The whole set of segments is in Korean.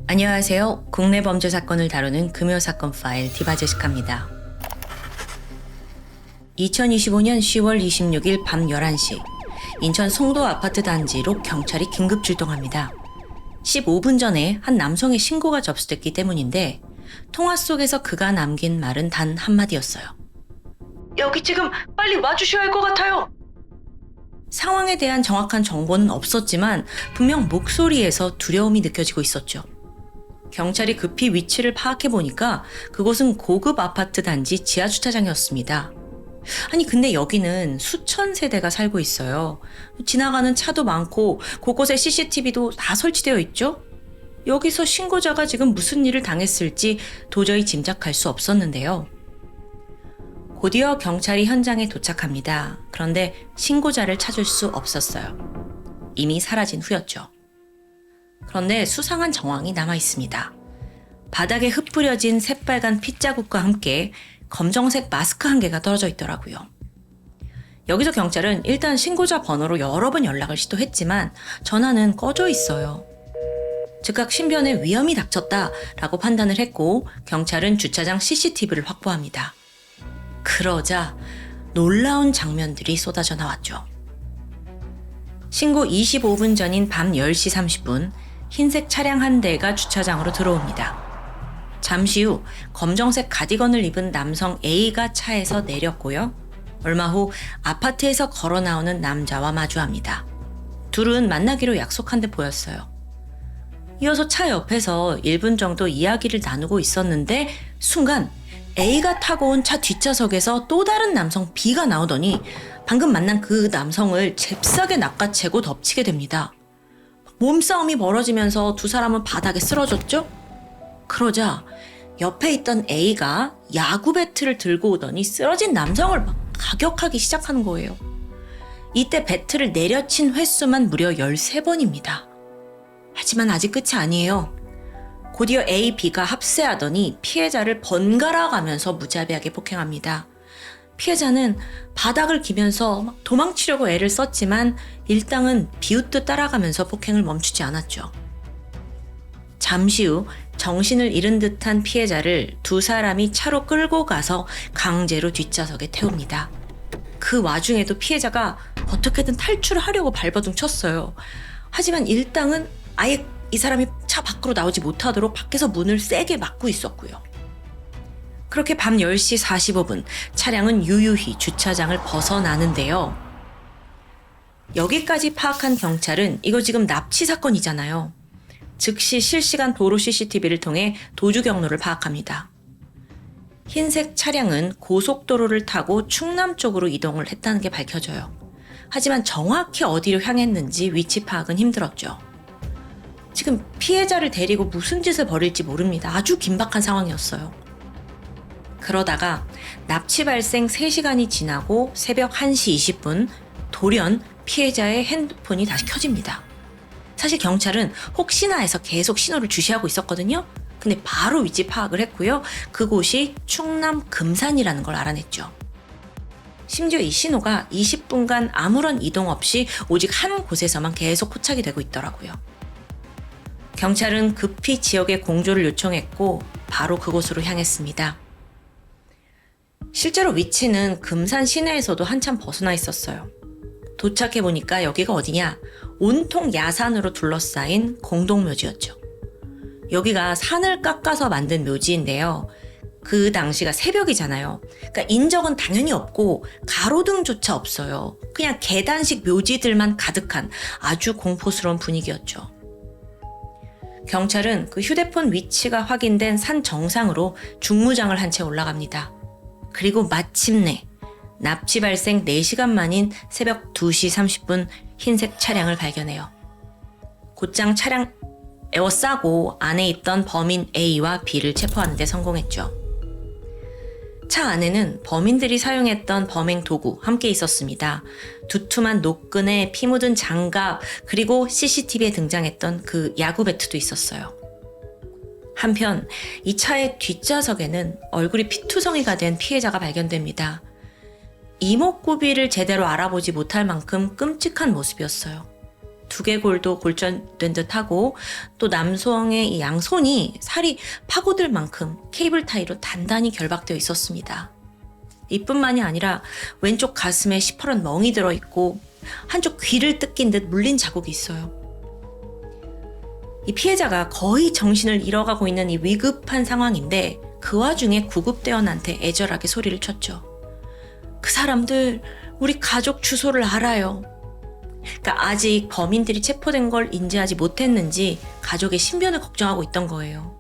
안녕하세요. 국내 범죄 사건을 다루는 금요사건 파일 디바제시카입니다. 2025년 10월 26일 밤 11시 인천 송도 아파트 단지로 경찰이 긴급 출동합니다. 15분 전에 한 남성의 신고가 접수됐기 때문인데 통화 속에서 그가 남긴 말은 단 한마디였어요. 여기 지금 빨리 와주셔야 할 것 같아요. 상황에 대한 정확한 정보는 없었지만 분명 목소리에서 두려움이 느껴지고 있었죠. 경찰이 급히 위치를 파악해보니까 그곳은 고급 아파트 단지 지하주차장이었습니다. 아니 근데 여기는 수천 세대가 살고 있어요. 지나가는 차도 많고 곳곳에 CCTV도 다 설치되어 있죠. 여기서 신고자가 지금 무슨 일을 당했을지 도저히 짐작할 수 없었는데요. 곧이어 경찰이 현장에 도착합니다. 그런데 신고자를 찾을 수 없었어요. 이미 사라진 후였죠. 그런데 수상한 정황이 남아 있습니다. 바닥에 흩뿌려진 새빨간 핏자국과 함께 검정색 마스크 한 개가 떨어져 있더라고요. 여기서 경찰은 일단 신고자 번호로 여러 번 연락을 시도했지만 전화는 꺼져 있어요. 즉각 신변에 위험이 닥쳤다라고 판단을 했고 경찰은 주차장 CCTV를 확보합니다. 그러자 놀라운 장면들이 쏟아져 나왔죠. 신고 25분 전인 밤 10시 30분 흰색 차량 한 대가 주차장으로 들어옵니다. 잠시 후 검정색 가디건을 입은 남성 A가 차에서 내렸고요. 얼마 후 아파트에서 걸어 나오는 남자와 마주합니다. 둘은 만나기로 약속한 듯 보였어요. 이어서 차 옆에서 1분 정도 이야기를 나누고 있었는데 순간 A가 타고 온 차 뒷좌석에서 또 다른 남성 B가 나오더니 방금 만난 그 남성을 잽싸게 낚아채고 덮치게 됩니다. 몸싸움이 벌어지면서 두 사람은 바닥에 쓰러졌죠? 그러자 옆에 있던 A가 야구 배트를 들고 오더니 쓰러진 남성을 막 가격하기 시작하는 거예요. 이때 배트를 내려친 횟수만 무려 13번입니다. 하지만 아직 끝이 아니에요. 곧이어 A, B가 합세하더니 피해자를 번갈아 가면서 무자비하게 폭행합니다. 피해자는 바닥을 기면서 막 도망치려고 애를 썼지만 일당은 비웃듯 따라가면서 폭행을 멈추지 않았죠. 잠시 후 정신을 잃은 듯한 피해자를 두 사람이 차로 끌고 가서 강제로 뒷좌석에 태웁니다. 그 와중에도 피해자가 어떻게든 탈출하려고 발버둥 쳤어요. 하지만 일당은 아예 이 사람이 차 밖으로 나오지 못하도록 밖에서 문을 세게 막고 있었고요. 그렇게 밤 10시 45분 차량은 유유히 주차장을 벗어나는데요. 여기까지 파악한 경찰은 이거 지금 납치 사건이잖아요. 즉시 실시간 도로 CCTV를 통해 도주 경로를 파악합니다. 흰색 차량은 고속도로를 타고 충남 쪽으로 이동을 했다는 게 밝혀져요. 하지만 정확히 어디로 향했는지 위치 파악은 힘들었죠. 지금 피해자를 데리고 무슨 짓을 벌일지 모릅니다. 아주 긴박한 상황이었어요. 그러다가 납치 발생 3시간이 지나고 새벽 1시 20분 돌연 피해자의 핸드폰이 다시 켜집니다. 사실 경찰은 혹시나 해서 계속 신호를 주시하고 있었거든요. 근데 바로 위치 파악을 했고요. 그곳이 충남 금산이라는 걸 알아냈죠. 심지어 이 신호가 20분간 아무런 이동 없이 오직 한 곳에서만 계속 포착이 되고 있더라고요. 경찰은 급히 지역에 공조를 요청했고 바로 그곳으로 향했습니다. 실제로 위치는 금산 시내에서도 한참 벗어나 있었어요. 도착해보니까 여기가 어디냐? 온통 야산으로 둘러싸인 공동묘지였죠. 여기가 산을 깎아서 만든 묘지인데요. 그 당시가 새벽이잖아요. 그러니까 인적은 당연히 없고 가로등조차 없어요. 그냥 계단식 묘지들만 가득한 아주 공포스러운 분위기였죠. 경찰은 그 휴대폰 위치가 확인된 산 정상으로 중무장을 한 채 올라갑니다. 그리고 마침내 납치 발생 4시간 만인 새벽 2시 30분 흰색 차량을 발견해요. 곧장 차량 에워싸고 안에 있던 범인 A와 B를 체포하는 데 성공했죠. 차 안에는 범인들이 사용했던 범행 도구 함께 있었습니다. 두툼한 노끈에 피 묻은 장갑 그리고 CCTV에 등장했던 그 야구 배트도 있었어요. 한편 이 차의 뒷좌석에는 얼굴이 피투성이가 된 피해자가 발견됩니다. 이목구비를 제대로 알아보지 못할 만큼 끔찍한 모습이었어요. 두개골도 골절된 듯하고 또 남성의 이 양손이 살이 파고들 만큼 케이블 타이로 단단히 결박되어 있었습니다. 이뿐만이 아니라 왼쪽 가슴에 시퍼런 멍이 들어있고 한쪽 귀를 뜯긴 듯 물린 자국이 있어요. 이 피해자가 거의 정신을 잃어가고 있는 이 위급한 상황인데 그 와중에 구급대원한테 애절하게 소리를 쳤죠. 그 사람들 우리 가족 주소를 알아요. 그러니까 아직 범인들이 체포된 걸 인지하지 못했는지 가족의 신변을 걱정하고 있던 거예요.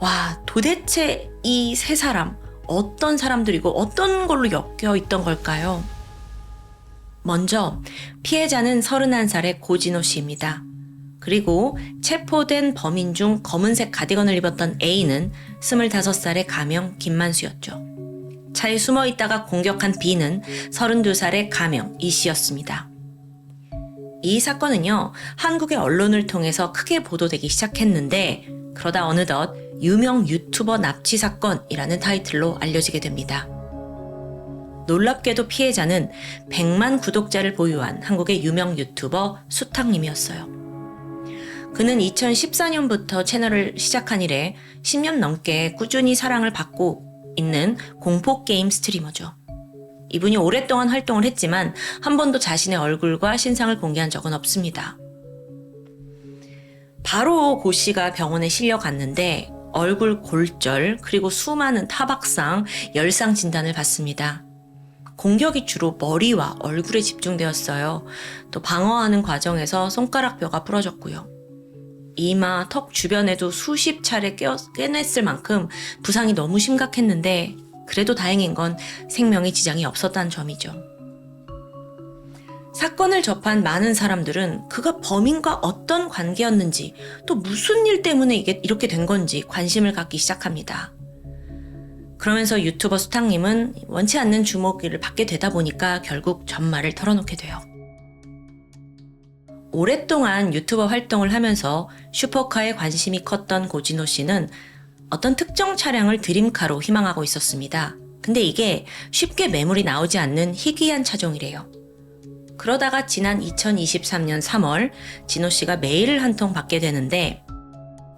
와, 도대체 이 세 사람 어떤 사람들이고 어떤 걸로 엮여 있던 걸까요? 먼저 피해자는 31살의 고진호 씨입니다. 그리고 체포된 범인 중 검은색 가디건을 입었던 A는 25살의 가명 김만수였죠. 차에 숨어 있다가 공격한 B는 32살의 가명 이 씨였습니다. 이 사건은요, 한국의 언론을 통해서 크게 보도되기 시작했는데 그러다 어느덧 유명 유튜버 납치 사건이라는 타이틀로 알려지게 됩니다. 놀랍게도 피해자는 100만 구독자를 보유한 한국의 유명 유튜버 수탁님이었어요. 그는 2014년부터 채널을 시작한 이래 10년 넘게 꾸준히 사랑을 받고 있는 공포게임 스트리머죠. 이분이 오랫동안 활동을 했지만 한 번도 자신의 얼굴과 신상을 공개한 적은 없습니다. 바로 고 씨가 병원에 실려갔는데 얼굴 골절 그리고 수많은 타박상, 열상 진단을 받습니다. 공격이 주로 머리와 얼굴에 집중되었어요. 또 방어하는 과정에서 손가락뼈가 부러졌고요. 이마, 턱 주변에도 수십 차례 꿰냈을 만큼 부상이 너무 심각했는데 그래도 다행인 건 생명에 지장이 없었다는 점이죠. 사건을 접한 많은 사람들은 그가 범인과 어떤 관계였는지 또 무슨 일 때문에 이게 이렇게 된 건지 관심을 갖기 시작합니다. 그러면서 유튜버 수탁님은 원치 않는 주목을 받게 되다 보니까 결국 전말을 털어놓게 돼요. 오랫동안 유튜버 활동을 하면서 슈퍼카에 관심이 컸던 고진호 씨는 어떤 특정 차량을 드림카로 희망하고 있었습니다. 근데 이게 쉽게 매물이 나오지 않는 희귀한 차종이래요. 그러다가 지난 2023년 3월 진호 씨가 메일을 한 통 받게 되는데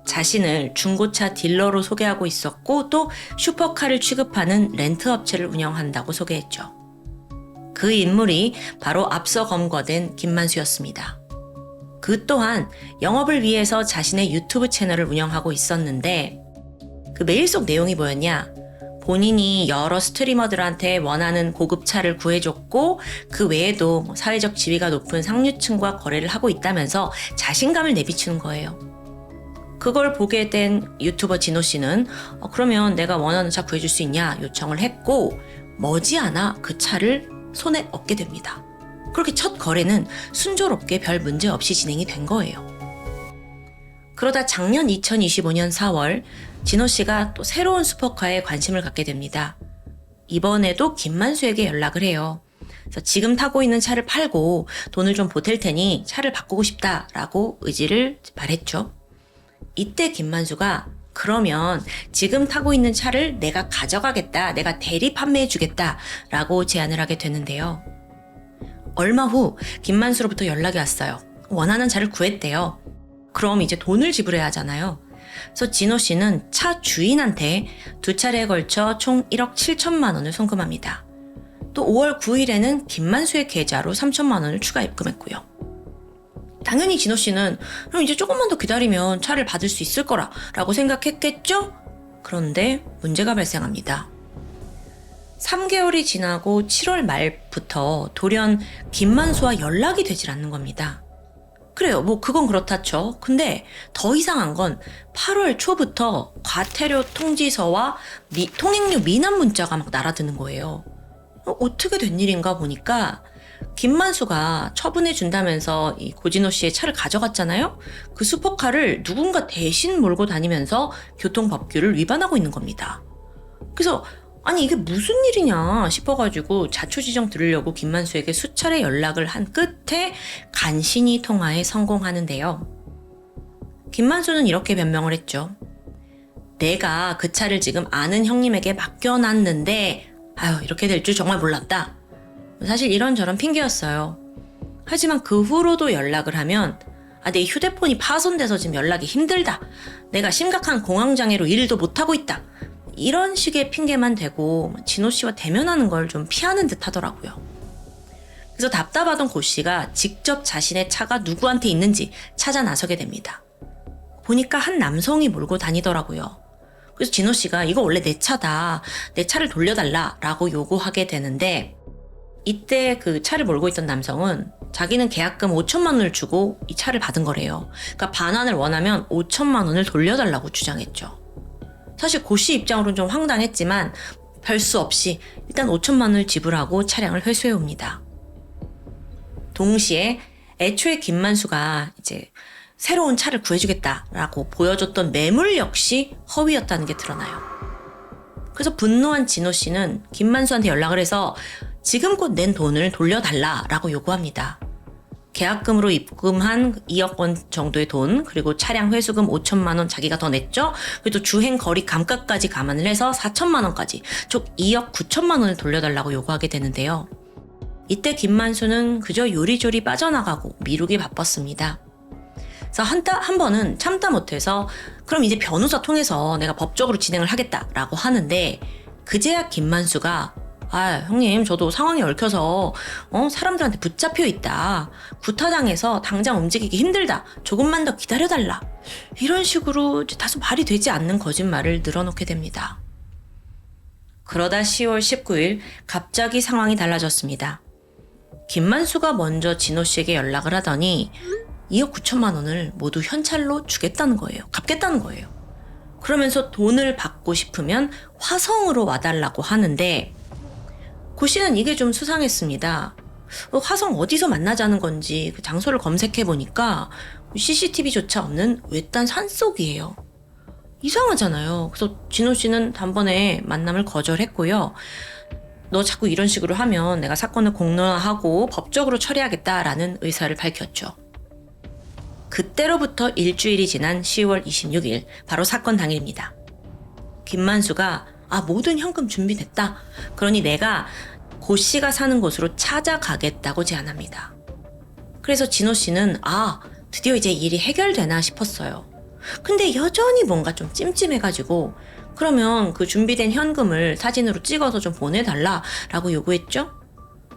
자신을 중고차 딜러로 소개하고 있었고 또 슈퍼카를 취급하는 렌트 업체를 운영한다고 소개했죠. 그 인물이 바로 앞서 검거된 김만수였습니다. 그 또한 영업을 위해서 자신의 유튜브 채널을 운영하고 있었는데 그 메일 속 내용이 뭐였냐? 본인이 여러 스트리머들한테 원하는 고급차를 구해줬고 그 외에도 사회적 지위가 높은 상류층과 거래를 하고 있다면서 자신감을 내비추는 거예요. 그걸 보게 된 유튜버 진호 씨는 그러면 내가 원하는 차 구해줄 수 있냐 요청을 했고 머지않아 그 차를 손에 얻게 됩니다. 그렇게 첫 거래는 순조롭게 별 문제 없이 진행이 된 거예요. 그러다 작년 2025년 4월 진호 씨가 또 새로운 슈퍼카에 관심을 갖게 됩니다. 이번에도 김만수에게 연락을 해요. 그래서 지금 타고 있는 차를 팔고 돈을 좀 보탤 테니 차를 바꾸고 싶다라고 의지를 말했죠. 이때 김만수가 그러면 지금 타고 있는 차를 내가 가져가겠다, 내가 대리 판매해 주겠다 라고 제안을 하게 되는데요. 얼마 후 김만수로부터 연락이 왔어요. 원하는 차를 구했대요. 그럼 이제 돈을 지불해야 하잖아요. 그래서 진호 씨는 차 주인한테 2차례에 걸쳐 총 1억 7천만 원을 송금합니다. 또 5월 9일에는 김만수의 계좌로 3천만 원을 추가 입금했고요. 당연히 진호 씨는 그럼 이제 조금만 더 기다리면 차를 받을 수 있을 거라고 생각했겠죠? 그런데 문제가 발생합니다. 3개월이 지나고 7월 말부터 돌연 김만수와 연락이 되질 않는 겁니다. 그래요. 그건 그렇다 쳐. 근데 더 이상한 건 8월 초부터 과태료 통지서와 통행료 미납 문자가 막 날아드는 거예요. 어떻게 된 일인가 보니까 김만수가 처분해 준다면서 이 고진호 씨의 차를 가져갔잖아요. 그 슈퍼카를 누군가 대신 몰고 다니면서 교통법규를 위반하고 있는 겁니다. 그래서 아니 이게 무슨 일이냐 싶어가지고 자초지종 들으려고 김만수에게 수차례 연락을 한 끝에 간신히 통화에 성공하는데요. 김만수는 이렇게 변명을 했죠. 내가 그 차를 지금 아는 형님에게 맡겨놨는데 이렇게 될 줄 정말 몰랐다. 사실 이런저런 핑계였어요. 하지만 그 후로도 연락을 하면 내 휴대폰이 파손돼서 지금 연락이 힘들다. 내가 심각한 공황장애로 일도 못하고 있다. 이런 식의 핑계만 대고 진호 씨와 대면하는 걸 좀 피하는 듯 하더라고요. 그래서 답답하던 고 씨가 직접 자신의 차가 누구한테 있는지 찾아 나서게 됩니다. 보니까 한 남성이 몰고 다니더라고요. 그래서 진호 씨가 이거 원래 내 차다. 내 차를 돌려달라 라고 요구하게 되는데 이때 그 차를 몰고 있던 남성은 자기는 계약금 5천만 원을 주고 이 차를 받은 거래요. 그러니까 반환을 원하면 5천만 원을 돌려달라고 주장했죠. 사실 고 씨 입장으로는 좀 황당했지만 별 수 없이 일단 5천만 원을 지불하고 차량을 회수해 옵니다. 동시에 애초에 김만수가 이제 새로운 차를 구해주겠다라고 보여줬던 매물 역시 허위였다는 게 드러나요. 그래서 분노한 진호 씨는 김만수한테 연락을 해서 지금껏 낸 돈을 돌려달라라고 요구합니다. 계약금으로 입금한 2억 원 정도의 돈, 그리고 차량 회수금 5천만 원 자기가 더 냈죠. 그리고 주행 거리 감가까지 감안을 해서 4천만 원까지 총 2억 9천만 원을 돌려달라고 요구하게 되는데요. 이때 김만수는 그저 요리조리 빠져나가고 미루기 바빴습니다. 그래서 한 번은 참다 못해서 그럼 이제 변호사 통해서 내가 법적으로 진행을 하겠다라고 하는데 그제야 김만수가 형님 저도 상황이 얽혀서 사람들한테 붙잡혀 있다. 구타당해서 당장 움직이기 힘들다. 조금만 더 기다려달라. 이런 식으로 다소 말이 되지 않는 거짓말을 늘어놓게 됩니다. 그러다 10월 19일 갑자기 상황이 달라졌습니다. 김만수가 먼저 진호 씨에게 연락을 하더니 2억 9천만 원을 모두 현찰로 주겠다는 거예요. 갚겠다는 거예요. 그러면서 돈을 받고 싶으면 화성으로 와달라고 하는데 고 씨는 이게 좀 수상했습니다. 화성 어디서 만나자는 건지 그 장소를 검색해보니까 CCTV조차 없는 외딴 산속이에요. 이상하잖아요. 그래서 진호 씨는 단번에 만남을 거절했고요. 너 자꾸 이런 식으로 하면 내가 사건을 공론화하고 법적으로 처리하겠다라는 의사를 밝혔죠. 그때로부터 일주일이 지난 10월 26일 바로 사건 당일입니다. 김만수가 모든 현금 준비됐다. 그러니 내가 고 씨가 사는 곳으로 찾아가겠다고 제안합니다. 그래서 진호 씨는 드디어 이제 일이 해결되나 싶었어요. 근데 여전히 뭔가 좀 찜찜해가지고 그러면 그 준비된 현금을 사진으로 찍어서 좀 보내달라라고 요구했죠.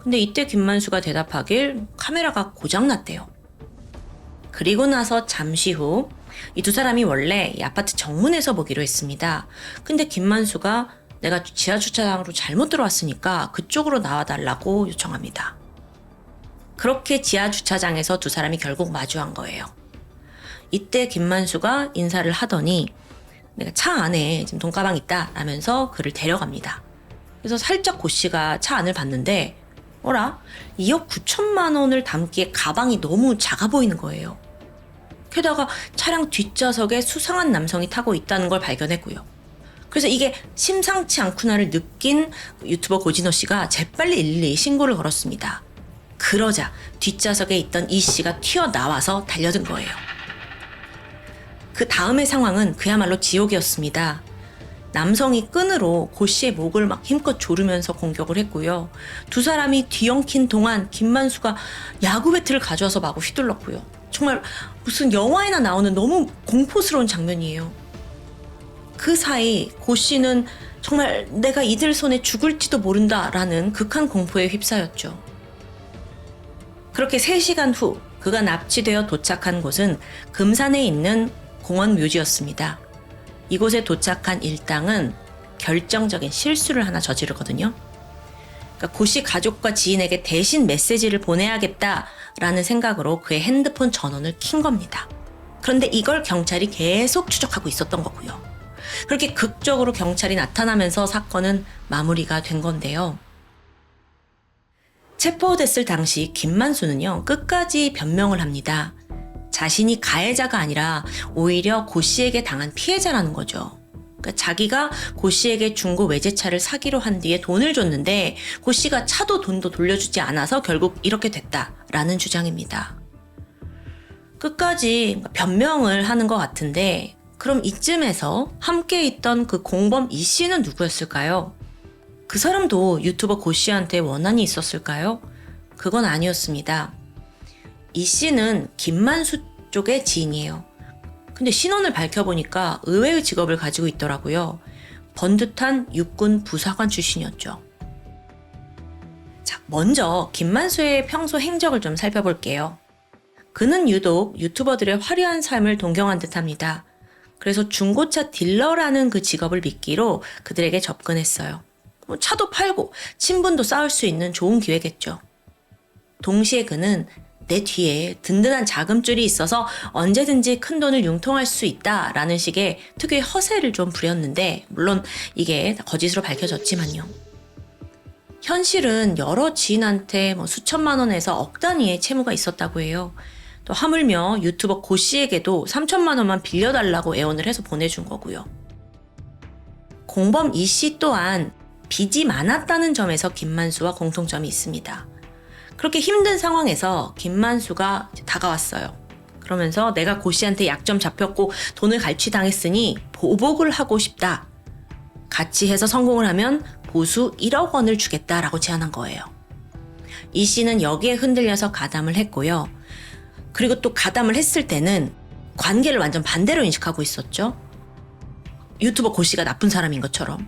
근데 이때 김만수가 대답하길 카메라가 고장났대요. 그리고 나서 잠시 후 이 두 사람이 원래 이 아파트 정문에서 보기로 했습니다. 근데 김만수가 내가 지하 주차장으로 잘못 들어왔으니까 그쪽으로 나와달라고 요청합니다. 그렇게 지하 주차장에서 두 사람이 결국 마주한 거예요. 이때 김만수가 인사를 하더니 내가 차 안에 지금 돈가방 있다 라면서 그를 데려갑니다. 그래서 살짝 고 씨가 차 안을 봤는데 2억 9천만 원을 담기에 가방이 너무 작아 보이는 거예요. 게다가 차량 뒷좌석에 수상한 남성이 타고 있다는 걸 발견했고요. 그래서 이게 심상치 않구나를 느낀 유튜버 고진호 씨가 재빨리 112 신고를 걸었습니다. 그러자 뒷좌석에 있던 이 씨가 튀어나와서 달려든 거예요. 그 다음의 상황은 그야말로 지옥이었습니다. 남성이 끈으로 고 씨의 목을 막 힘껏 조르면서 공격을 했고요. 두 사람이 뒤엉킨 동안 김만수가 야구 배트를 가져와서 마구 휘둘렀고요. 정말 무슨 영화에나 나오는 너무 공포스러운 장면이에요. 그 사이 고 씨는 정말 내가 이들 손에 죽을지도 모른다라는 극한 공포에 휩싸였죠. 그렇게 3시간 후 그가 납치되어 도착한 곳은 금산에 있는 공원 묘지였습니다. 이곳에 도착한 일당은 결정적인 실수를 하나 저지르거든요. 그러니까 고 씨 가족과 지인에게 대신 메시지를 보내야겠다라는 생각으로 그의 핸드폰 전원을 킨 겁니다. 그런데 이걸 경찰이 계속 추적하고 있었던 거고요. 그렇게 극적으로 경찰이 나타나면서 사건은 마무리가 된 건데요. 체포됐을 당시 김만수는요, 끝까지 변명을 합니다. 자신이 가해자가 아니라 오히려 고 씨에게 당한 피해자라는 거죠. 그러니까 자기가 고 씨에게 중고 외제차를 사기로 한 뒤에 돈을 줬는데 고 씨가 차도 돈도 돌려주지 않아서 결국 이렇게 됐다라는 주장입니다. 끝까지 변명을 하는 것 같은데 그럼 이쯤에서 함께 있던 그 공범 이 씨는 누구였을까요? 그 사람도 유튜버 고 씨한테 원한이 있었을까요? 그건 아니었습니다. 이 씨는 김만수 쪽의 지인이에요. 근데 신원을 밝혀보니까 의외의 직업을 가지고 있더라고요. 번듯한 육군 부사관 출신이었죠. 자, 먼저 김만수의 평소 행적을 좀 살펴볼게요. 그는 유독 유튜버들의 화려한 삶을 동경한 듯합니다. 그래서 중고차 딜러라는 그 직업을 미끼로 그들에게 접근했어요. 차도 팔고 친분도 쌓을 수 있는 좋은 기회겠죠. 동시에 그는 내 뒤에 든든한 자금줄이 있어서 언제든지 큰 돈을 융통할 수 있다라는 식의 특유의 허세를 좀 부렸는데, 물론 이게 거짓으로 밝혀졌지만요. 현실은 여러 지인한테 수천만 원에서 억 단위의 채무가 있었다고 해요. 또 하물며 유튜버 고 씨에게도 3천만 원만 빌려달라고 애원을 해서 보내준 거고요. 공범 이 씨 또한 빚이 많았다는 점에서 김만수와 공통점이 있습니다. 그렇게 힘든 상황에서 김만수가 다가왔어요. 그러면서 내가 고 씨한테 약점 잡혔고 돈을 갈취당했으니 보복을 하고 싶다. 같이 해서 성공을 하면 보수 1억 원을 주겠다라고 제안한 거예요. 이 씨는 여기에 흔들려서 가담을 했고요. 그리고 또 가담을 했을 때는 관계를 완전 반대로 인식하고 있었죠. 유튜버 고 씨가 나쁜 사람인 것처럼.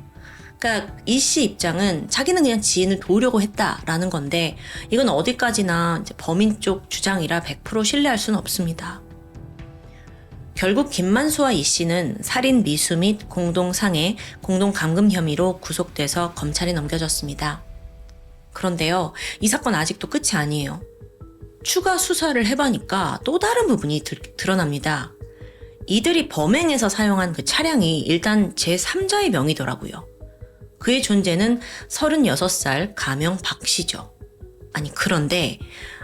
그러니까 이 씨 입장은 자기는 그냥 지인을 도우려고 했다라는 건데, 이건 어디까지나 이제 범인 쪽 주장이라 100% 신뢰할 수는 없습니다. 결국 김만수와 이 씨는 살인 미수 및 공동상해, 공동감금 혐의로 구속돼서 검찰에 넘겨졌습니다. 그런데요, 이 사건 아직도 끝이 아니에요. 추가 수사를 해보니까 또 다른 부분이 드러납니다. 이들이 범행에서 사용한 그 차량이 일단 제3자의 명의더라고요. 그의 존재는 36살 가명 박 씨죠. 아니, 그런데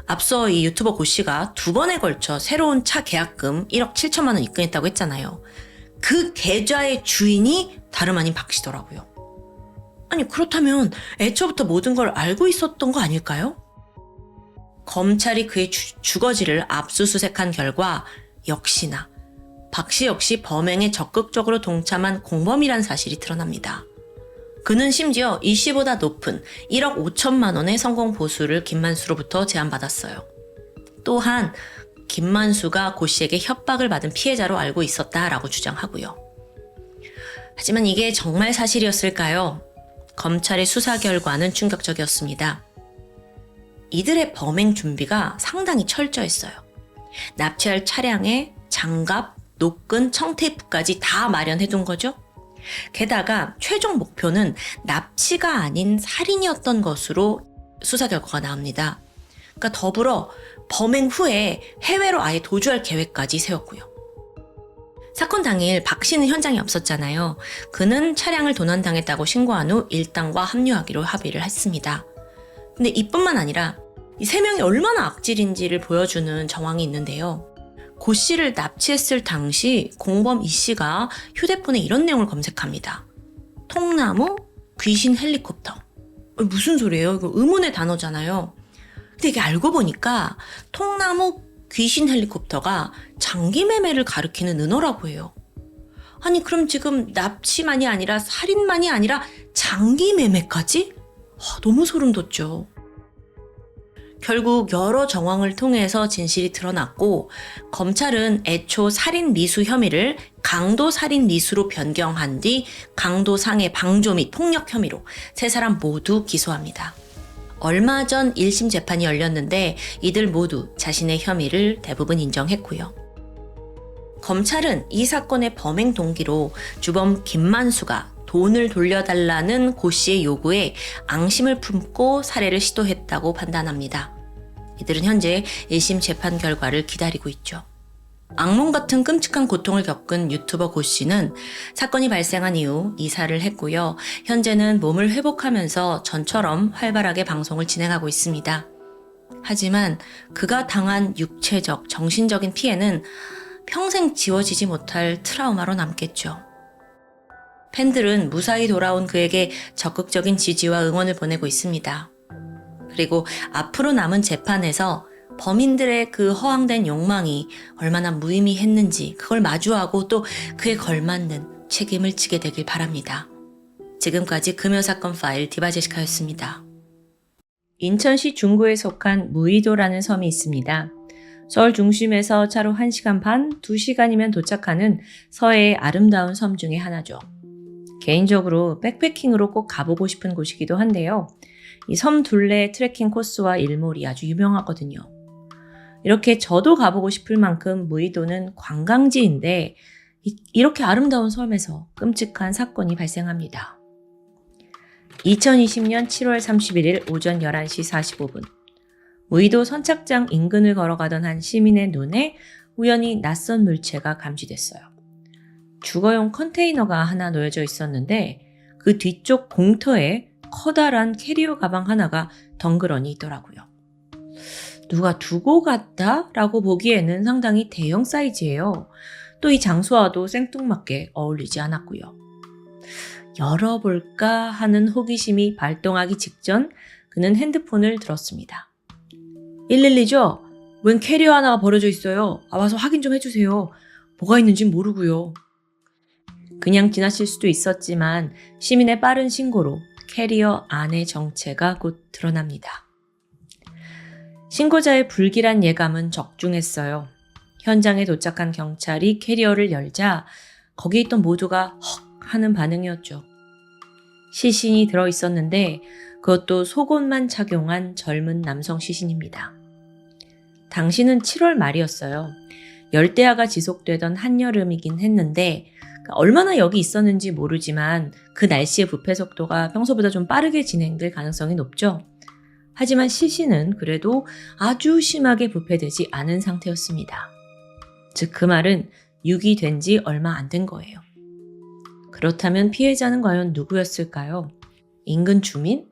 앞서 이 유튜버 고 씨가 2번에 걸쳐 새로운 차 계약금 1억 7천만 원 입금했다고 했잖아요. 그 계좌의 주인이 다름 아닌 박 씨더라고요. 아니, 그렇다면 애초부터 모든 걸 알고 있었던 거 아닐까요? 검찰이 그의 주거지를 압수수색한 결과 역시나 박 씨 역시 범행에 적극적으로 동참한 공범이란 사실이 드러납니다. 그는 심지어 이 씨보다 높은 1억 5천만 원의 성공 보수를 김만수로부터 제안받았어요. 또한 김만수가 고 씨에게 협박을 받은 피해자로 알고 있었다라고 주장하고요. 하지만 이게 정말 사실이었을까요? 검찰의 수사 결과는 충격적이었습니다. 이들의 범행 준비가 상당히 철저했어요. 납치할 차량에 장갑, 노끈, 청테이프까지 다 마련해둔 거죠. 게다가 최종 목표는 납치가 아닌 살인이었던 것으로 수사 결과가 나옵니다. 그러니까 더불어 범행 후에 해외로 아예 도주할 계획까지 세웠고요. 사건 당일 박 씨는 현장에 없었잖아요. 그는 차량을 도난당했다고 신고한 후 일당과 합류하기로 합의를 했습니다. 근데 이뿐만 아니라 이 3명이 얼마나 악질인지를 보여주는 정황이 있는데요. 고 씨를 납치했을 당시 공범 이 씨가 휴대폰에 이런 내용을 검색합니다. 통나무, 귀신 헬리콥터. 무슨 소리예요? 이거 의문의 단어잖아요. 근데 이게 알고 보니까 통나무, 귀신 헬리콥터가 장기 매매를 가리키는 은어라고 해요. 아니, 그럼 지금 납치만이 아니라 살인만이 아니라 장기 매매까지? 너무 소름 돋죠. 결국 여러 정황을 통해서 진실이 드러났고, 검찰은 애초 살인 미수 혐의를 강도 살인 미수로 변경한 뒤 강도 상해 방조 및 폭력 혐의로 3사람 모두 기소합니다. 얼마 전 1심 재판이 열렸는데 이들 모두 자신의 혐의를 대부분 인정했고요. 검찰은 이 사건의 범행 동기로 주범 김만수가 돈을 돌려달라는 고 씨의 요구에 앙심을 품고 살해를 시도했다고 판단합니다. 이들은 현재 1심 재판 결과를 기다리고 있죠. 악몽 같은 끔찍한 고통을 겪은 유튜버 고 씨는 사건이 발생한 이후 이사를 했고요. 현재는 몸을 회복하면서 전처럼 활발하게 방송을 진행하고 있습니다. 하지만 그가 당한 육체적, 정신적인 피해는 평생 지워지지 못할 트라우마로 남겠죠. 팬들은 무사히 돌아온 그에게 적극적인 지지와 응원을 보내고 있습니다. 그리고 앞으로 남은 재판에서 범인들의 그 허황된 욕망이 얼마나 무의미했는지 그걸 마주하고 또 그에 걸맞는 책임을 지게 되길 바랍니다. 지금까지 금요사건 파일 디바제시카였습니다. 인천시 중구에 속한 무의도라는 섬이 있습니다. 서울 중심에서 차로 1시간 반, 2시간이면 도착하는 서해의 아름다운 섬 중에 하나죠. 개인적으로 백패킹으로 꼭 가보고 싶은 곳이기도 한데요. 이 섬 둘레 트레킹 코스와 일몰이 아주 유명하거든요. 이렇게 저도 가보고 싶을 만큼 무의도는 관광지인데 이렇게 아름다운 섬에서 끔찍한 사건이 발생합니다. 2020년 7월 31일 오전 11시 45분 무의도 선착장 인근을 걸어가던 한 시민의 눈에 우연히 낯선 물체가 감지됐어요. 주거용 컨테이너가 하나 놓여져 있었는데 그 뒤쪽 공터에 커다란 캐리어 가방 하나가 덩그러니 있더라고요. 누가 두고 갔다? 라고 보기에는 상당히 대형 사이즈예요. 또 이 장소와도 생뚱맞게 어울리지 않았고요. 열어볼까 하는 호기심이 발동하기 직전 그는 핸드폰을 들었습니다. 112죠? 웬 캐리어 하나가 버려져 있어요. 와서 확인 좀 해주세요. 뭐가 있는진 모르고요. 그냥 지나칠 수도 있었지만 시민의 빠른 신고로 캐리어 안의 정체가 곧 드러납니다. 신고자의 불길한 예감은 적중했어요. 현장에 도착한 경찰이 캐리어를 열자 거기에 있던 모두가 헉 하는 반응이었죠. 시신이 들어있었는데 그것도 속옷만 착용한 젊은 남성 시신입니다. 당시는 7월 말이었어요. 열대야가 지속되던 한여름이긴 했는데 얼마나 여기 있었는지 모르지만 그 날씨의 부패 속도가 평소보다 좀 빠르게 진행될 가능성이 높죠. 하지만 시신은 그래도 아주 심하게 부패되지 않은 상태였습니다. 즉 그 말은 유기된 지 얼마 안 된 거예요. 그렇다면 피해자는 과연 누구였을까요? 인근 주민?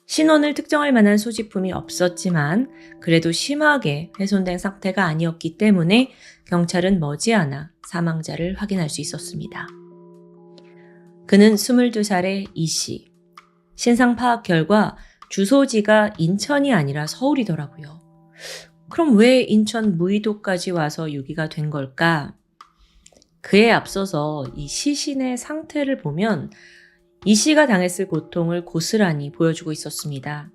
신원을 특정할 만한 소지품이 없었지만 그래도 심하게 훼손된 상태가 아니었기 때문에 경찰은 머지않아 사망자를 확인할 수 있었습니다. 그는 22살의 이 씨. 신상 파악 결과 주소지가 인천이 아니라 서울이더라고요. 그럼 왜 인천 무의도까지 와서 유기가 된 걸까? 그에 앞서서 이 시신의 상태를 보면 이 씨가 당했을 고통을 고스란히 보여주고 있었습니다.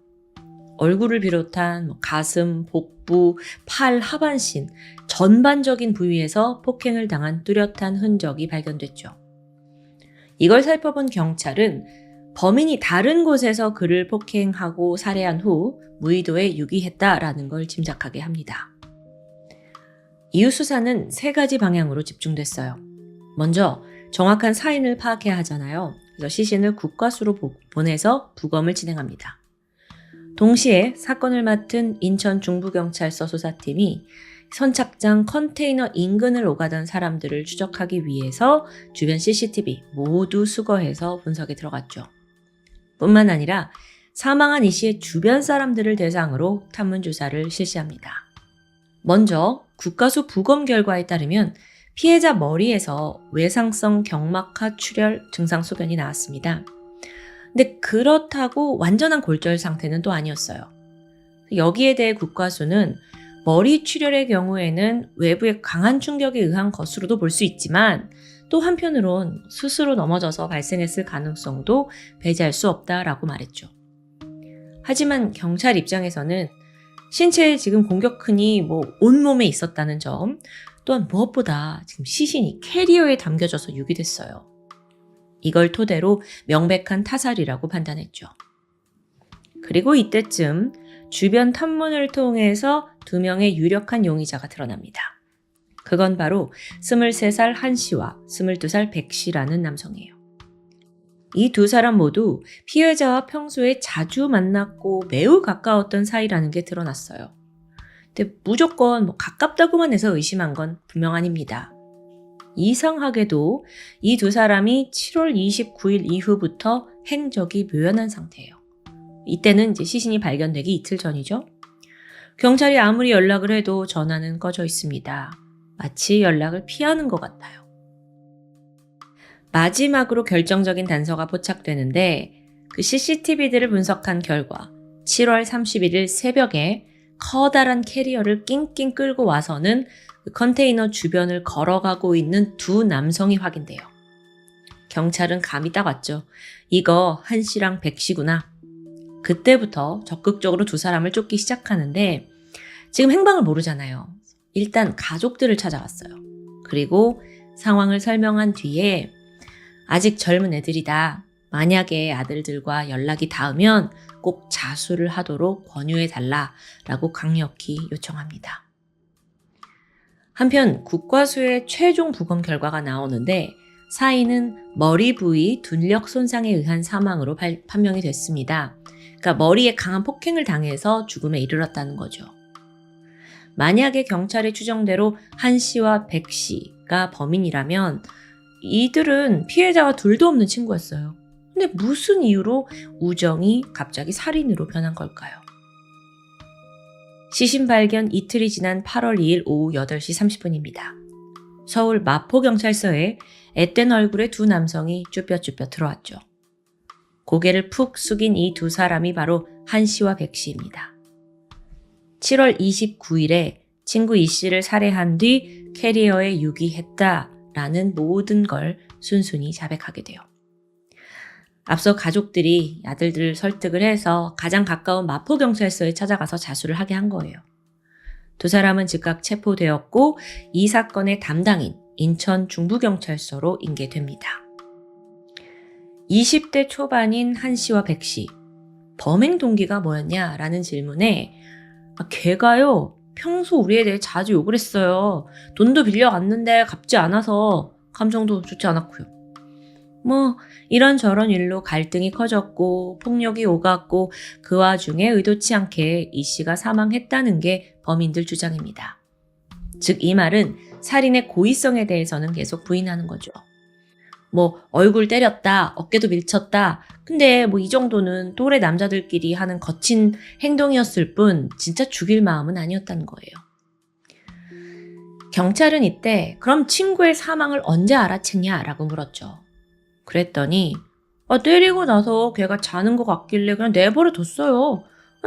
얼굴을 비롯한 가슴, 복부, 팔, 하반신, 전반적인 부위에서 폭행을 당한 뚜렷한 흔적이 발견됐죠. 이걸 살펴본 경찰은 범인이 다른 곳에서 그를 폭행하고 살해한 후 무의도에 유기했다라는 걸 짐작하게 합니다. 이후 수사는 3가지 방향으로 집중됐어요. 먼저 정확한 사인을 파악해야 하잖아요. 그래서 시신을 국과수로 보내서 부검을 진행합니다. 동시에 사건을 맡은 인천 중부경찰서 수사팀이 선착장 컨테이너 인근을 오가던 사람들을 추적하기 위해서 주변 CCTV 모두 수거해서 분석에 들어갔죠. 뿐만 아니라 사망한 이 씨의 주변 사람들을 대상으로 탐문조사를 실시합니다. 먼저 국과수 부검 결과에 따르면 피해자 머리에서 외상성 경막하 출혈 증상 소견이 나왔습니다. 근데 그렇다고 완전한 골절 상태는 또 아니었어요. 여기에 대해 국과수는 머리 출혈의 경우에는 외부의 강한 충격에 의한 것으로도 볼 수 있지만 또 한편으론 스스로 넘어져서 발생했을 가능성도 배제할 수 없다라고 말했죠. 하지만 경찰 입장에서는 신체에 지금 공격흔이 온몸에 있었다는 점, 또한 무엇보다 지금 시신이 캐리어에 담겨져서 유기됐어요. 이걸 토대로 명백한 타살이라고 판단했죠. 그리고 이때쯤 주변 탐문을 통해서 2명의 유력한 용의자가 드러납니다. 그건 바로 23살 한 씨와 22살 백 씨라는 남성이에요. 이 2사람 모두 피해자와 평소에 자주 만났고 매우 가까웠던 사이라는 게 드러났어요. 근데 무조건 가깝다고만 해서 의심한 건 분명 아닙니다. 이상하게도 이 2사람이 7월 29일 이후부터 행적이 묘연한 상태예요. 이때는 이제 시신이 발견되기 이틀 전이죠. 경찰이 아무리 연락을 해도 전화는 꺼져 있습니다. 마치 연락을 피하는 것 같아요. 마지막으로 결정적인 단서가 포착되는데 그 CCTV들을 분석한 결과 7월 31일 새벽에 커다란 캐리어를 낑낑 끌고 와서는 그 컨테이너 주변을 걸어가고 있는 2 남성이 확인돼요. 경찰은 감이 딱 왔죠. 이거 한 씨랑 백 씨구나. 그때부터 적극적으로 2사람을 쫓기 시작하는데 지금 행방을 모르잖아요. 일단 가족들을 찾아왔어요. 그리고 상황을 설명한 뒤에 아직 젊은 애들이다. 만약에 아들들과 연락이 닿으면 꼭 자수를 하도록 권유해달라라고 강력히 요청합니다. 한편 국과수의 최종 부검 결과가 나오는데 사인은 머리 부위 둔력 손상에 의한 사망으로 판명이 됐습니다. 그러니까 머리에 강한 폭행을 당해서 죽음에 이르렀다는 거죠. 만약에 경찰의 추정대로 한 씨와 백 씨가 범인이라면 이들은 피해자와 둘도 없는 친구였어요. 근데 무슨 이유로 우정이 갑자기 살인으로 변한 걸까요? 시신 발견 이틀이 지난 8월 2일 오후 8시 30분입니다. 서울 마포경찰서에 앳된 얼굴의 두 남성이 쭈뼛쭈뼛 들어왔죠. 고개를 푹 숙인 이 두 사람이 바로 한 씨와 백 씨입니다. 7월 29일에 친구 이 씨를 살해한 뒤 캐리어에 유기했다라는 모든 걸 순순히 자백하게 돼요. 앞서 가족들이 아들들을 설득을 해서 가장 가까운 마포경찰서에 찾아가서 자수를 하게 한 거예요. 두 사람은 즉각 체포되었고 이 사건의 담당인 인천 중부경찰서로 인계됩니다. 20대 초반인 한 씨와 백 씨, 범행 동기가 뭐였냐라는 질문에 걔가요 평소 우리에 대해 자주 욕을 했어요. 돈도 빌려갔는데 갚지 않아서 감정도 좋지 않았고요. 이런저런 일로 갈등이 커졌고 폭력이 오갔고 그 와중에 의도치 않게 이 씨가 사망했다는 게 범인들 주장입니다. 즉 이 말은 살인의 고의성에 대해서는 계속 부인하는 거죠. 얼굴 때렸다, 어깨도 밀쳤다. 근데 이 정도는 또래 남자들끼리 하는 거친 행동이었을 뿐 진짜 죽일 마음은 아니었다는 거예요. 경찰은 이때 그럼 친구의 사망을 언제 알아챘냐라고 물었죠. 그랬더니 때리고 나서 걔가 자는 것 같길래 그냥 내버려 뒀어요.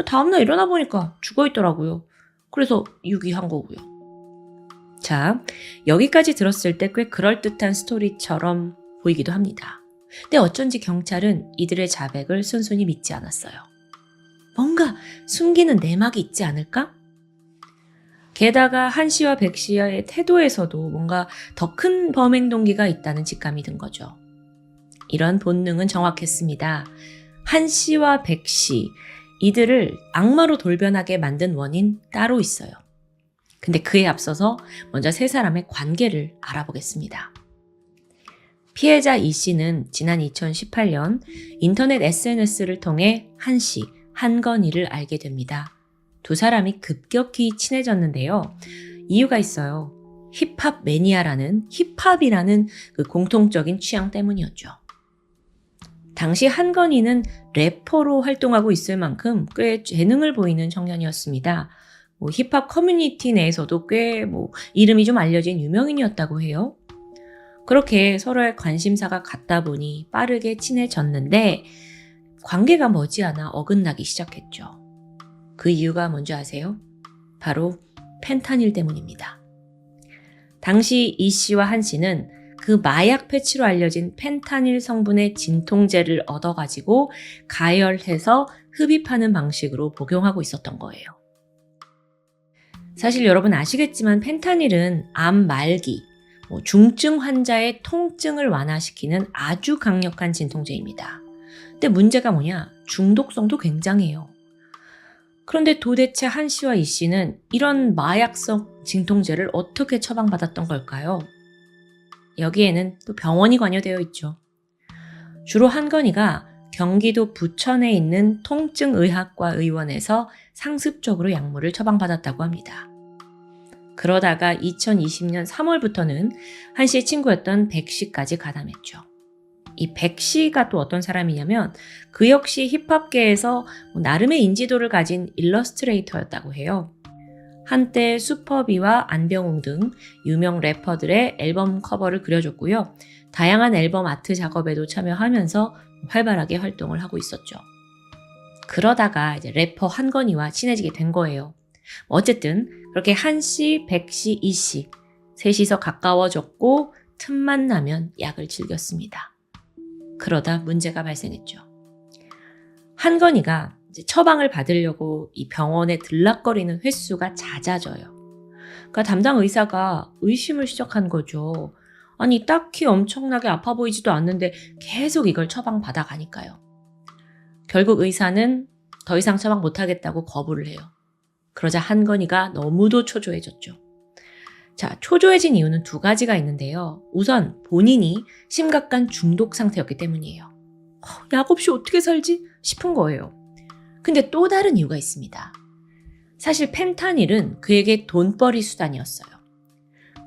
다음날 일어나 보니까 죽어있더라고요. 그래서 유기한 거고요. 자, 여기까지 들었을 때 꽤 그럴듯한 스토리처럼 보이기도 합니다. 근데 어쩐지 경찰은 이들의 자백을 순순히 믿지 않았어요. 뭔가 숨기는 내막이 있지 않을까? 게다가 한 씨와 백 씨의 태도에서도 뭔가 더 큰 범행 동기가 있다는 직감이 든 거죠. 이런 본능은 정확했습니다. 한 씨와 백 씨, 이들을 악마로 돌변하게 만든 원인 따로 있어요. 근데 그에 앞서서 먼저 세 사람의 관계를 알아보겠습니다. 피해자 이 씨는 지난 2018년 인터넷 SNS를 통해 한 씨, 한건희를 알게 됩니다. 두 사람이 급격히 친해졌는데요. 이유가 있어요. 힙합 매니아라는 힙합이라는 그 공통적인 취향 때문이었죠. 당시 한건희는 래퍼로 활동하고 있을 만큼 꽤 재능을 보이는 청년이었습니다. 힙합 커뮤니티 내에서도 꽤 이름이 좀 알려진 유명인이었다고 해요. 그렇게 서로의 관심사가 같다 보니 빠르게 친해졌는데 관계가 머지않아 어긋나기 시작했죠. 그 이유가 뭔지 아세요? 바로 펜타닐 때문입니다. 당시 이 씨와 한 씨는 그 마약 패치로 알려진 펜타닐 성분의 진통제를 얻어가지고 가열해서 흡입하는 방식으로 복용하고 있었던 거예요. 사실 여러분 아시겠지만 펜타닐은 암 말기, 중증 환자의 통증을 완화시키는 아주 강력한 진통제입니다. 근데 문제가 뭐냐? 중독성도 굉장해요. 그런데 도대체 한 씨와 이 씨는 이런 마약성 진통제를 어떻게 처방받았던 걸까요? 여기에는 또 병원이 관여되어 있죠. 주로 한건희가 경기도 부천에 있는 통증의학과 의원에서 상습적으로 약물을 처방받았다고 합니다. 그러다가 2020년 3월부터는 한 씨의 친구였던 백 씨까지 가담했죠. 이 백 씨가 또 어떤 사람이냐면 그 역시 힙합계에서 나름의 인지도를 가진 일러스트레이터였다고 해요. 한때 슈퍼비와 안병웅 등 유명 래퍼들의 앨범 커버를 그려줬고요. 다양한 앨범 아트 작업에도 참여하면서 활발하게 활동을 하고 있었죠. 그러다가 이제 래퍼 한건희와 친해지게 된 거예요. 어쨌든 그렇게 한 씨, 백 씨, 이 씨 셋이서 가까워졌고 틈만 나면 약을 즐겼습니다. 그러다 문제가 발생했죠. 한건희가 이제 처방을 받으려고 이 병원에 들락거리는 횟수가 잦아져요. 그러니까 담당 의사가 의심을 시작한 거죠. 아니, 딱히 엄청나게 아파 보이지도 않는데 계속 이걸 처방받아 가니까요. 결국 의사는 더 이상 처방 못하겠다고 거부를 해요. 그러자 한건희가 너무도 초조해졌죠. 자, 초조해진 이유는 두 가지가 있는데요. 우선 본인이 심각한 중독 상태였기 때문이에요. 약 없이 어떻게 살지? 싶은 거예요. 근데 또 다른 이유가 있습니다. 사실 펜타닐은 그에게 돈벌이 수단이었어요.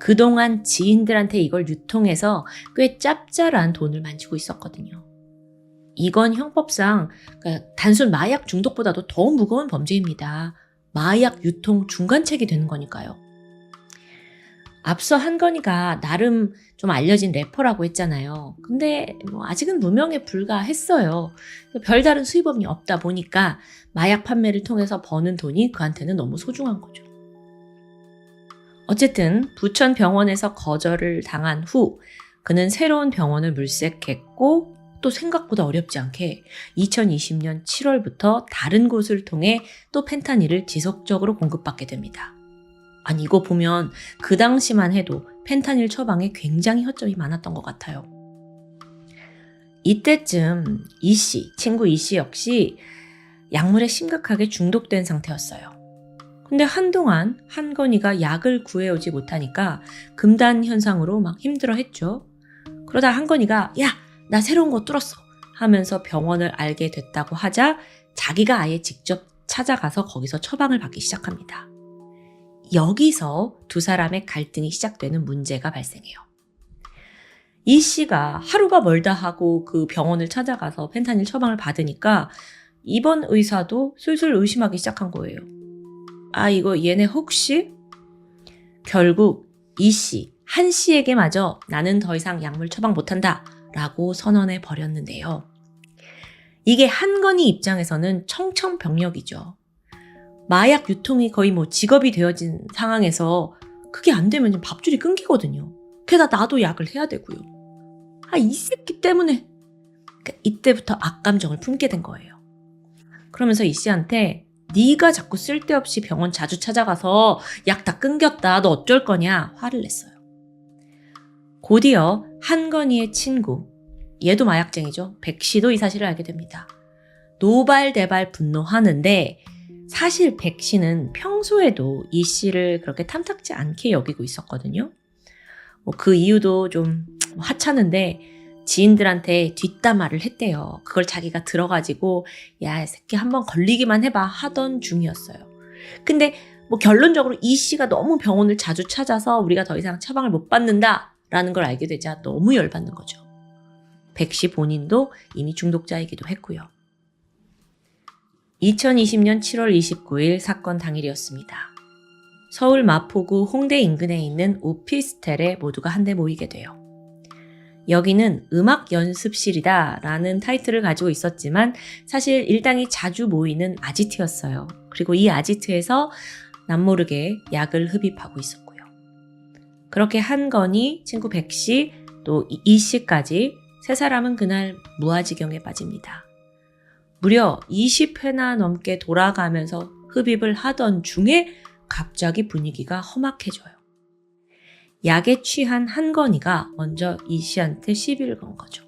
그동안 지인들한테 이걸 유통해서 꽤 짭짤한 돈을 만지고 있었거든요. 이건 형법상 그러니까 단순 마약 중독보다도 더 무거운 범죄입니다. 마약 유통 중간책이 되는 거니까요. 앞서 한건희가 나름 좀 알려진 래퍼라고 했잖아요. 근데 아직은 무명에 불과했어요. 별다른 수입원이 없다 보니까 마약 판매를 통해서 버는 돈이 그한테는 너무 소중한 거죠. 어쨌든 부천 병원에서 거절을 당한 후 그는 새로운 병원을 물색했고 또 생각보다 어렵지 않게 2020년 7월부터 다른 곳을 통해 또 펜타닐을 지속적으로 공급받게 됩니다. 아니, 이거 보면 그 당시만 해도 펜타닐 처방에 굉장히 허점이 많았던 것 같아요. 이때쯤 이씨, 친구 이씨 역시 약물에 심각하게 중독된 상태였어요. 근데 한동안 한건희가 약을 구해오지 못하니까 금단 현상으로 막 힘들어했죠. 그러다 한건희가 야, 나 새로운 거 뚫었어 하면서 병원을 알게 됐다고 하자 자기가 아예 직접 찾아가서 거기서 처방을 받기 시작합니다. 여기서 두 사람의 갈등이 시작되는 문제가 발생해요. 이 씨가 하루가 멀다 하고 그 병원을 찾아가서 펜타닐 처방을 받으니까 이번 의사도 슬슬 의심하기 시작한 거예요. 아, 이거 얘네 혹시? 결국 이 씨, 한 씨에게마저 나는 더 이상 약물 처방 못한다 라고 선언해 버렸는데요. 이게 한건희 입장에서는 청천벽력이죠. 마약 유통이 거의 직업이 되어진 상황에서 그게 안 되면 밥줄이 끊기거든요. 게다가 나도 약을 해야 되고요. 아, 이 새끼 때문에. 그러니까 이때부터 악감정을 품게 된 거예요. 그러면서 이 씨한테 네가 자꾸 쓸데없이 병원 자주 찾아가서 약 다 끊겼다. 너 어쩔 거냐? 화를 냈어요. 곧이어 한건희의 친구, 얘도 마약쟁이죠. 백 씨도 이 사실을 알게 됩니다. 노발대발 분노하는데 사실 백 씨는 평소에도 이 씨를 그렇게 탐탁지 않게 여기고 있었거든요. 그 이유도 좀 하찮은데 지인들한테 뒷담화를 했대요. 그걸 자기가 들어가지고 야, 이 새끼 한번 걸리기만 해봐 하던 중이었어요. 근데 결론적으로 이 씨가 너무 병원을 자주 찾아서 우리가 더 이상 처방을 못 받는다라는 걸 알게 되자 너무 열받는 거죠. 백 씨 본인도 이미 중독자이기도 했고요. 2020년 7월 29일 사건 당일이었습니다. 서울 마포구 홍대 인근에 있는 오피스텔에 모두가 한데 모이게 돼요. 여기는 음악 연습실이다 라는 타이틀을 가지고 있었지만 사실 일당이 자주 모이는 아지트였어요. 그리고 이 아지트에서 남모르게 약을 흡입하고 있었고요. 그렇게 한건희, 친구 백씨, 또 이씨까지 세 사람은 그날 무아지경에 빠집니다. 무려 20회나 넘게 돌아가면서 흡입을 하던 중에 갑자기 분위기가 험악해져요. 약에 취한 한건희가 먼저 이 씨한테 시비를 건 거죠.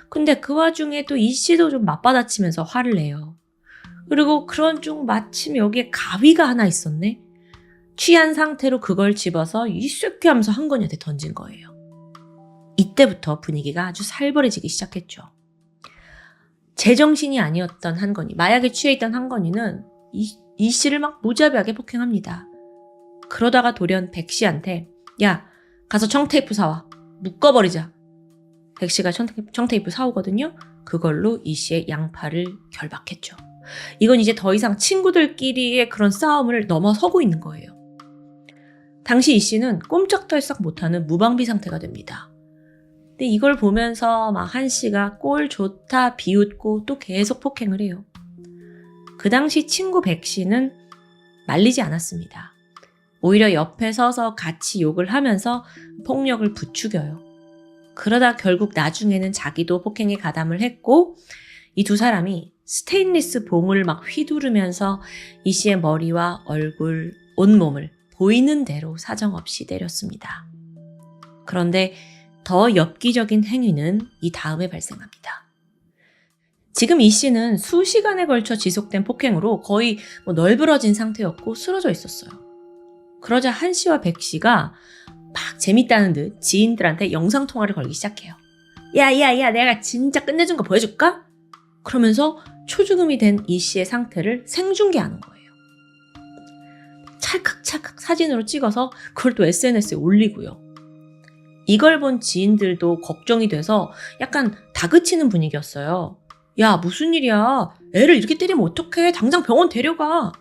근데 그 와중에 또 이 씨도 좀 맞받아치면서 화를 내요. 그리고 그런 중 마침 여기에 가위가 하나 있었네. 취한 상태로 그걸 집어서 이 새끼 하면서 한건희한테 던진 거예요. 이때부터 분위기가 아주 살벌해지기 시작했죠. 제정신이 아니었던 한건희, 마약에 취해 있던 한건희는 이 씨를 막 무자비하게 폭행합니다. 그러다가 돌연 백 씨한테 야, 가서 청테이프 사와. 묶어버리자. 백 씨가 청테이프 사오거든요. 그걸로 이 씨의 양팔을 결박했죠. 이건 이제 더 이상 친구들끼리의 그런 싸움을 넘어서고 있는 거예요. 당시 이 씨는 꼼짝달싹 못하는 무방비 상태가 됩니다. 근데 이걸 보면서 막 한 씨가 꼴 좋다 비웃고 또 계속 폭행을 해요. 그 당시 친구 백 씨는 말리지 않았습니다. 오히려 옆에 서서 같이 욕을 하면서 폭력을 부추겨요. 그러다 결국 나중에는 자기도 폭행에 가담을 했고 이 두 사람이 스테인리스 봉을 막 휘두르면서 이 씨의 머리와 얼굴, 온몸을 보이는 대로 사정없이 때렸습니다. 그런데 더 엽기적인 행위는 이 다음에 발생합니다. 지금 이 씨는 수시간에 걸쳐 지속된 폭행으로 거의 널브러진 상태였고 쓰러져 있었어요. 그러자 한 씨와 백 씨가 막 재밌다는 듯 지인들한테 영상통화를 걸기 시작해요. 야, 내가 진짜 끝내준 거 보여줄까? 그러면서 초주금이 된 이 씨의 상태를 생중계하는 거예요. 찰칵찰칵 사진으로 찍어서 그걸 또 SNS에 올리고요. 이걸 본 지인들도 걱정이 돼서 약간 다그치는 분위기였어요. 야, 무슨 일이야? 애를 이렇게 때리면 어떡해? 당장 병원 데려가.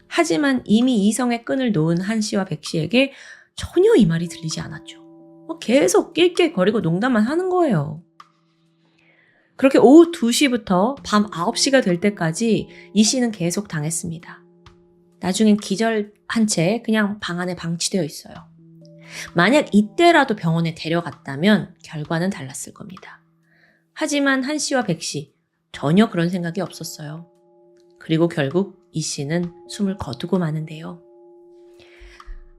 하지만 이미 이성의 끈을 놓은 한 씨와 백 씨에게 전혀 이 말이 들리지 않았죠. 계속 낄낄거리고 농담만 하는 거예요. 그렇게 오후 2시부터 밤 9시가 될 때까지 이 씨는 계속 당했습니다. 나중엔 기절한 채 그냥 방 안에 방치되어 있어요. 만약 이때라도 병원에 데려갔다면 결과는 달랐을 겁니다. 하지만 한 씨와 백 씨 전혀 그런 생각이 없었어요. 그리고 결국 이 씨는 숨을 거두고 마는데요.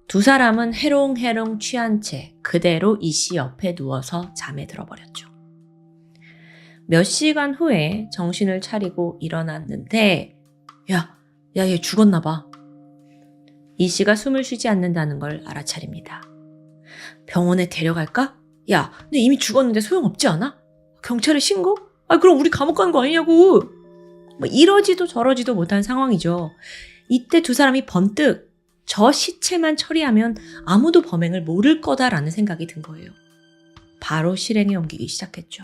두 사람은 해롱해롱 취한 채 그대로 이 씨 옆에 누워서 잠에 들어버렸죠. 몇 시간 후에 정신을 차리고 일어났는데 야, 얘 죽었나 봐. 이 씨가 숨을 쉬지 않는다는 걸 알아차립니다. 병원에 데려갈까? 야, 근데 이미 죽었는데 소용없지 않아? 경찰에 신고? 그럼 우리 감옥 가는 거 아니냐고. 이러지도 저러지도 못한 상황이죠. 이때 두 사람이 번뜩 저 시체만 처리하면 아무도 범행을 모를 거다라는 생각이 든 거예요. 바로 실행에 옮기기 시작했죠.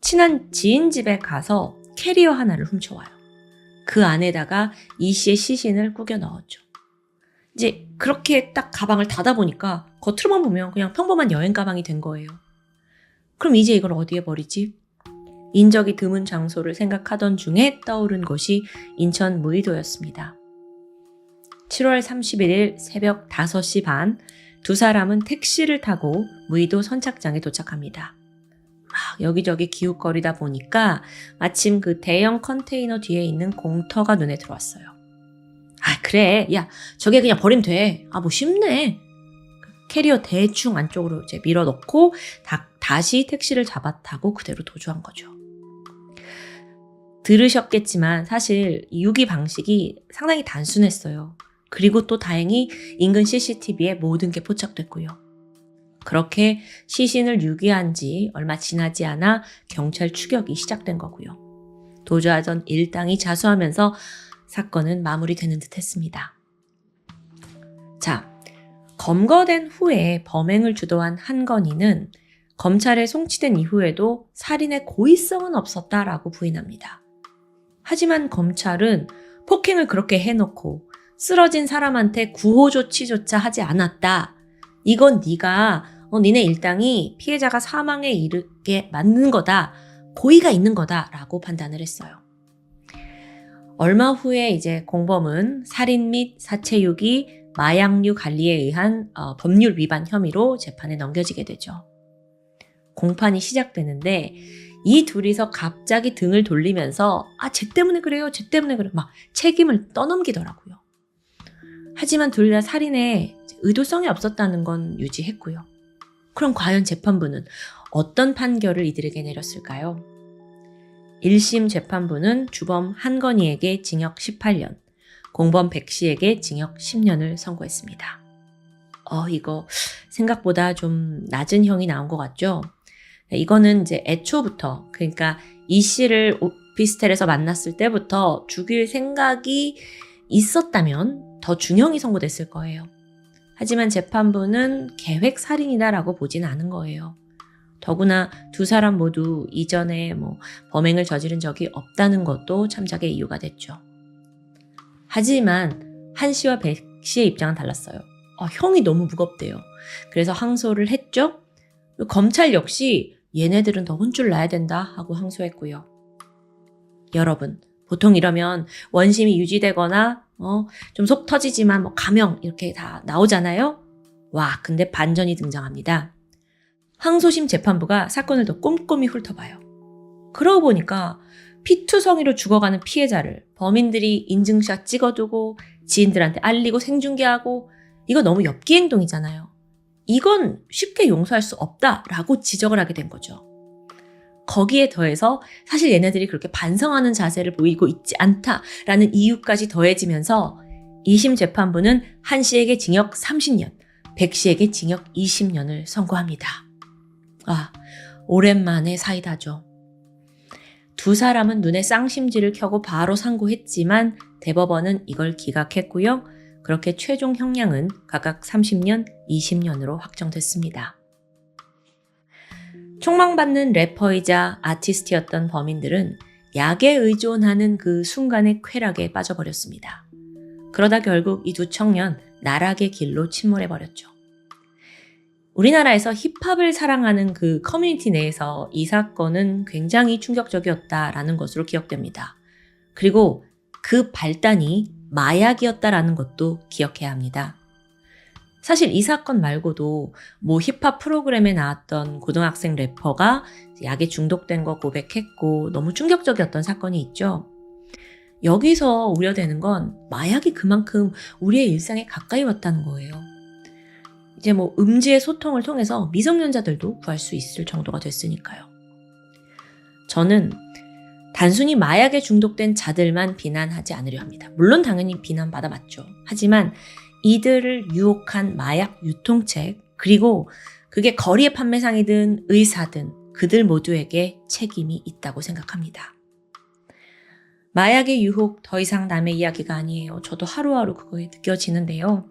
친한 지인 집에 가서 캐리어 하나를 훔쳐와요. 그 안에다가 이 씨의 시신을 꾸겨 넣었죠. 이제 그렇게 딱 가방을 닫아보니까 겉으로만 보면 그냥 평범한 여행 가방이 된 거예요. 그럼 이제 이걸 어디에 버리지? 인적이 드문 장소를 생각하던 중에 떠오른 곳이 인천 무의도였습니다. 7월 31일 새벽 5시 반, 두 사람은 택시를 타고 무의도 선착장에 도착합니다. 막 여기저기 기웃거리다 보니까 마침 그 대형 컨테이너 뒤에 있는 공터가 눈에 들어왔어요. 그래. 야, 저게 그냥 버리면 돼. 뭐 쉽네. 캐리어 대충 안쪽으로 이제 밀어넣고 다시 택시를 잡아 타고 그대로 도주한 거죠. 들으셨겠지만 사실 이 유기 방식이 상당히 단순했어요. 그리고 또 다행히 인근 CCTV에 모든 게 포착됐고요. 그렇게 시신을 유기한 지 얼마 지나지 않아 경찰 추격이 시작된 거고요. 도주하던 일당이 자수하면서 사건은 마무리되는 듯 했습니다. 자, 검거된 후에 범행을 주도한 한건희는 검찰에 송치된 이후에도 살인의 고의성은 없었다라고 부인합니다. 하지만 검찰은 폭행을 그렇게 해놓고 쓰러진 사람한테 구호 조치조차 하지 않았다. 이건 니네 일당이 피해자가 사망에 이르게 맞는 거다. 고의가 있는 거다라고 판단을 했어요. 얼마 후에 이제 공범은 살인 및 사체유기, 마약류 관리에 의한 법률 위반 혐의로 재판에 넘겨지게 되죠. 공판이 시작되는데 이 둘이서 갑자기 등을 돌리면서 쟤 때문에 그래요. 막 책임을 떠넘기더라고요. 하지만 둘 다 살인에 의도성이 없었다는 건 유지했고요. 그럼 과연 재판부는 어떤 판결을 이들에게 내렸을까요? 1심 재판부는 주범 한건희에게 징역 18년, 공범 백 씨에게 징역 10년을 선고했습니다. 이거 생각보다 좀 낮은 형이 나온 것 같죠? 이거는 이제 애초부터, 그러니까 이 씨를 오피스텔에서 만났을 때부터 죽일 생각이 있었다면 더 중형이 선고됐을 거예요. 하지만 재판부는 계획 살인이다라고 보진 않은 거예요. 더구나 두 사람 모두 이전에 범행을 저지른 적이 없다는 것도 참작의 이유가 됐죠. 하지만 한 씨와 백 씨의 입장은 달랐어요. 형이 너무 무겁대요. 그래서 항소를 했죠. 검찰 역시 얘네들은 더 혼쭐 나야 된다 하고 항소했고요. 여러분, 보통 이러면 원심이 유지되거나 좀 속 터지지만 감형 이렇게 다 나오잖아요. 근데 반전이 등장합니다. 항소심 재판부가 사건을 더 꼼꼼히 훑어봐요. 그러고 보니까 피투성이로 죽어가는 피해자를 범인들이 인증샷 찍어두고 지인들한테 알리고 생중계하고 이거 너무 엽기 행동이잖아요. 이건 쉽게 용서할 수 없다라고 지적을 하게 된 거죠. 거기에 더해서 사실 얘네들이 그렇게 반성하는 자세를 보이고 있지 않다라는 이유까지 더해지면서 2심 재판부는 한 씨에게 징역 30년, 백 씨에게 징역 20년을 선고합니다. 오랜만에 사이다죠. 두 사람은 눈에 쌍심지를 켜고 바로 상고했지만 대법원은 이걸 기각했고요. 그렇게 최종 형량은 각각 30년, 20년으로 확정됐습니다. 총망받는 래퍼이자 아티스트였던 범인들은 약에 의존하는 그 순간의 쾌락에 빠져버렸습니다. 그러다 결국 이 두 청년 나락의 길로 침몰해버렸죠. 우리나라에서 힙합을 사랑하는 그 커뮤니티 내에서 이 사건은 굉장히 충격적이었다라는 것으로 기억됩니다. 그리고 그 발단이 마약이었다라는 것도 기억해야 합니다. 사실 이 사건 말고도 힙합 프로그램에 나왔던 고등학생 래퍼가 약에 중독된 거 고백했고 너무 충격적이었던 사건이 있죠. 여기서 우려되는 건 마약이 그만큼 우리의 일상에 가까이 왔다는 거예요. 이제 음지의 소통을 통해서 미성년자들도 구할 수 있을 정도가 됐으니까요. 저는 단순히 마약에 중독된 자들만 비난하지 않으려 합니다. 물론 당연히 비난받아 맞죠. 하지만 이들을 유혹한 마약 유통책, 그리고 그게 거리의 판매상이든 의사든 그들 모두에게 책임이 있다고 생각합니다. 마약의 유혹 더 이상 남의 이야기가 아니에요. 저도 하루하루 그거에 느껴지는데요.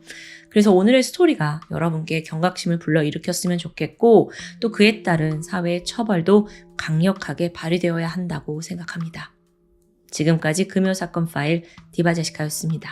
그래서 오늘의 스토리가 여러분께 경각심을 불러일으켰으면 좋겠고 또 그에 따른 사회의 처벌도 강력하게 발휘되어야 한다고 생각합니다. 지금까지 금요사건 파일 디바제시카였습니다.